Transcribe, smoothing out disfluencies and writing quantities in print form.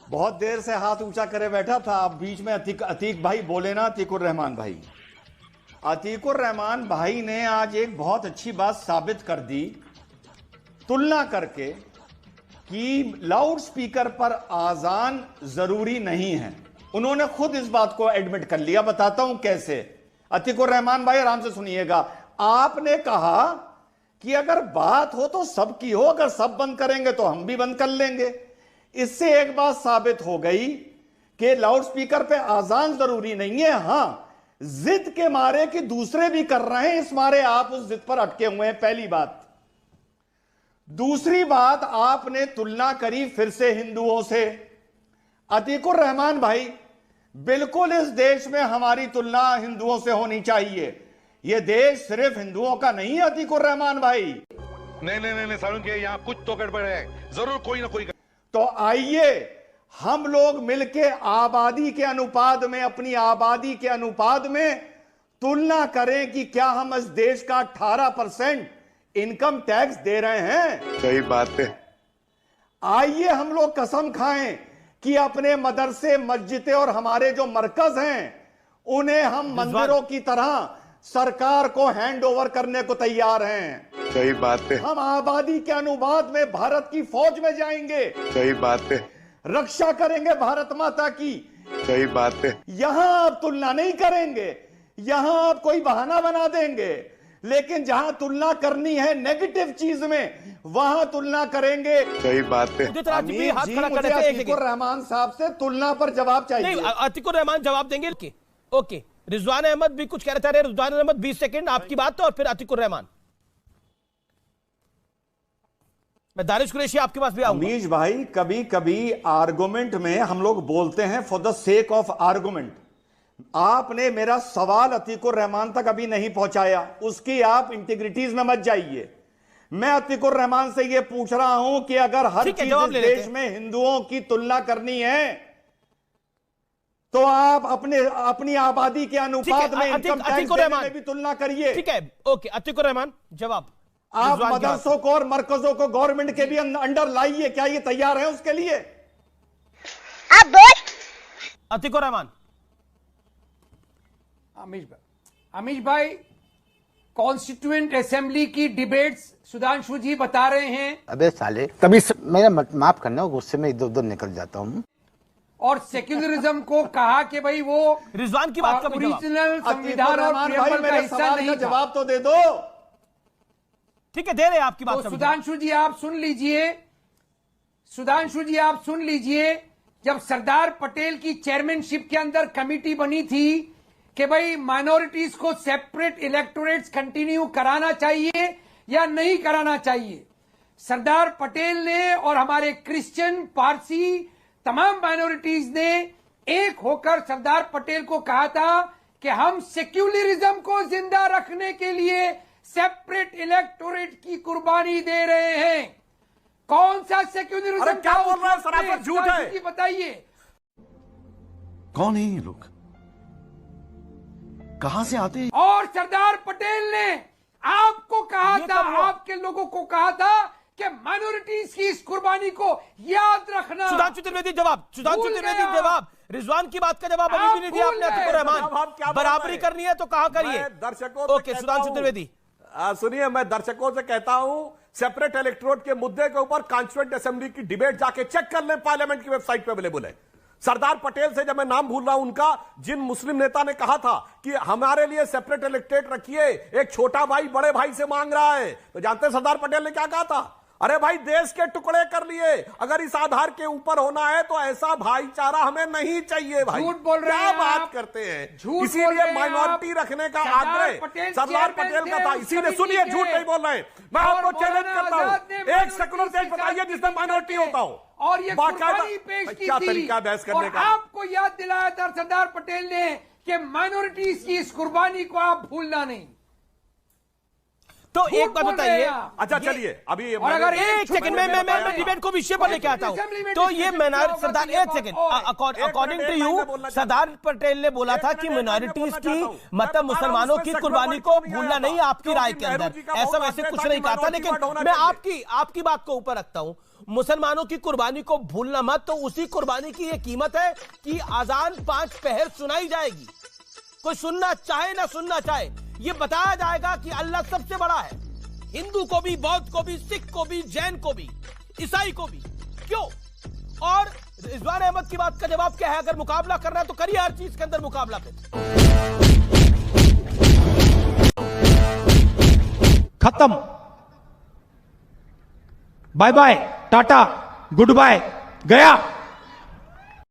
बहुत देर से हाथ ऊंचा करे बैठा था। अब बीच में अतीक भाई बोले ना, अतीकुर रहमान भाई। अतीकुर रहमान भाई ने आज एक बहुत अच्छी बात साबित कर दी, तुलना करके, कि लाउड स्पीकर पर आजान जरूरी नहीं है। उन्होंने खुद इस बात को एडमिट कर लिया। बताता हूं कैसे। अतीकुर रहमान भाई आराम से सुनिएगा। आपने कहा कि अगर बात हो तो सबकी हो, अगर सब बंद करेंगे तो हम भी बंद कर लेंगे। इससे एक बात साबित हो गई कि लाउड स्पीकर पे आजान जरूरी नहीं है। हां, जिद के मारे कि दूसरे भी कर रहे हैं, इस मारे आप उस जिद पर अटके हुए हैं, पहली बात। दूसरी बात, आपने तुलना करी फिर से हिंदुओं से। अतीकुर रहमान भाई, बिल्कुल इस देश में हमारी तुलना हिंदुओं से होनी चाहिए। यह देश सिर्फ हिंदुओं का नहीं है अतीकुर रहमान भाई। नहीं सारुण के यहाँ कुछ तो गड़बड़ है, जरूर कोई ना कोई। तो आइए हम लोग मिलके आबादी के अनुपात में, अपनी आबादी के अनुपात में तुलना करें कि क्या हम इस देश का 18% इनकम टैक्स दे रहे हैं। सही बात है। आइए हम लोग कसम खाएं कि अपने मदरसे, मस्जिदें और हमारे जो मरकज हैं उन्हें हम मंदिरों की तरह सरकार को हैंड ओवर करने को तैयार हैं। सही बात है। हम आबादी के अनुपात में भारत की फौज में जाएंगे। सही बात है। रक्षा करेंगे भारत माता की। सही बात है। यहां आप तुलना नहीं करेंगे, यहां आप कोई बहाना बना देंगे, लेकिन जहां तुलना करनी है नेगेटिव चीज में, वहां तुलना करेंगे। सही बात है। अमीर जी, मुझे अतीकुर रहमान साहब से तुलना पर जवाब चाहिए। नहीं, अतीकुर रहमान जवाब देंगे। ओके, रिजवान अहमद भी कुछ कहना चाह रहे हैं। रिजवान अहमद 20 सेकंड आपकी बात तो, और फिर अतीकुर रहमान। मैं दानिश कुरैशी आपके पास भी आऊंगा। अमीश भाई, कभी कभी आर्गुमेंट में हम लोग बोलते हैं for the sake of argument. आपने मेरा सवाल अतीकुर रहमान तक अभी नहीं पहुंचाया, उसकी आप इंटीग्रिटीज में मत जाइए। मैं अतीकुर रहमान से यह पूछ रहा हूं कि अगर हर चीज इस देश में हिंदुओं की तुलना करनी है तो आप अपनी आबादी के अनुपात में इनकम टैक्स में भी तुलना करिए। ठीक है, ओके। अतीकुर रहमान जवाब। आप मदरसों को और मरकजों को गवर्नमेंट के भी अंडर लाइए, क्या ये तैयार है उसके लिए? आप बोल। अतीकुर रहमान। अमीश भाई, कॉन्स्टिट्यूएंट असेंबली की डिबेट्स सुधांशु जी बता रहे हैं। अबे साले, तभी मेरा माफ करना, गुस्से में इधर उधर निकल जाता हूँ। और सेक्युलरिज्म को कहा कि भाई वो रिजवान की बात का ओरिजिनल संविधान और प्रियम्बल का हिस्सा नहीं था। जवाब तो दे दो। ठीक है, दे रहे हैं आपकी बात। तो सुधांशु जी आप सुन लीजिए, सुधांशु जी आप सुन लीजिए। जब सरदार पटेल की चेयरमैनशिप के अंदर कमेटी बनी थी कि भाई माइनॉरिटीज को सेपरेट इलेक्टोरेट्स कंटिन्यू कराना चाहिए या नहीं कराना चाहिए, सरदार पटेल ने और हमारे क्रिश्चियन, पारसी, तमाम माइनॉरिटीज ने एक होकर सरदार पटेल को कहा था कि हम सेक्युलरिज्म को जिंदा रखने के लिए सेपरेट इलेक्टोरेट की कुर्बानी दे रहे हैं। कौन सा सेक्युलरिज्म? क्या बोल रहे हैं? सरासर झूठ है। बताइए कौन है ये लोग, कहां से आते हैं? और सरदार पटेल ने आपको कहा था, आपके लोगों को कहा था कि माइनॉरिटीज की इस कुर्बानी को याद रखना। सुधांशु त्रिवेदी जवाब। सुधांशु त्रिवेदी जवाब। रिजवान की बात का जवाब अभी भी नहीं दिया आपने। अतीकुर रहमान, बराबरी करनी है तो कहां करिए? दर्शकों ओके, सुधांशु त्रिवेदी सुनिए, मैं दर्शकों से कहता हूं, सेपरेट इलेक्टोरेट के मुद्दे के ऊपर कॉन्स्टिट्यूएंट असेंबली की डिबेट जाके चेक कर लें, पार्लियामेंट की वेबसाइट पे अवेलेबल है। सरदार पटेल से, जब मैं नाम भूल रहा हूं उनका, जिन मुस्लिम नेता ने कहा था कि हमारे लिए सेपरेट इलेक्टोरेट रखिए, एक छोटा भाई बड़े भाई से मांग रहा है, तो जानते हैं सरदार पटेल ने क्या कहा था? अरे भाई, देश के टुकड़े कर लिए, अगर इस आधार के ऊपर होना है तो ऐसा भाईचारा हमें नहीं चाहिए। भाई झूठ बोल रहे हैं, क्या बात करते हैं? इसीलिए माइनॉरिटी रखने का आग्रह सरदार पटेल का था। इसीलिए सुनिए, झूठ नहीं बोल रहे हैं। मैं आपको चैलेंज करता हूं, एक सेकुलर देश बताइए जिसमें माइनॉरिटी होता हो और ये कुर्बानी पेश की क्या थी। तरीका बहस करने और का? आपको याद दिलाया था सरदार पटेल ने कि माइनॉरिटीज की इस कुर्बानी को आप भूलना नहीं। तो एक बात बोल रहे हैं बताइए, आप। अच्छा चलिए अभी और अगर एक सेकंड में मैं डिबेट को विषय पर लेके आता हूं। तो ये मिनॉरिटी सरदार, एक second, according to you Sardar Patel ने बोला था कि मिनॉरिटीज की मतलब मुसलमानों की कुर्बानी को भूलना नहीं, आपकी राय के अंदर ऐसा वैसे कुछ नहीं कहा था, लेकिन मैं आपकी बात को ऊपर रखता हूं। मुसलमानों की कुर्बानी को भूलना मत, तो उसी कुर्बानी की यह कीमत है कि अजान 5 पहर सुनाई जाएगी, कोई सुनना चाहे ना सुनना चाहे, यह बताया जाएगा कि अल्लाह सबसे बड़ा है, हिंदू को भी, बौद्ध को भी, सिख को भी, जैन को भी, ईसाई को भी। क्यों? और रिजवान अहमद की बात का जवाब क्या है? अगर मुकाबला करना है तो करिए हर चीज के अंदर मुकाबला पे। खत्म, bye bye, tata, goodbye, गया।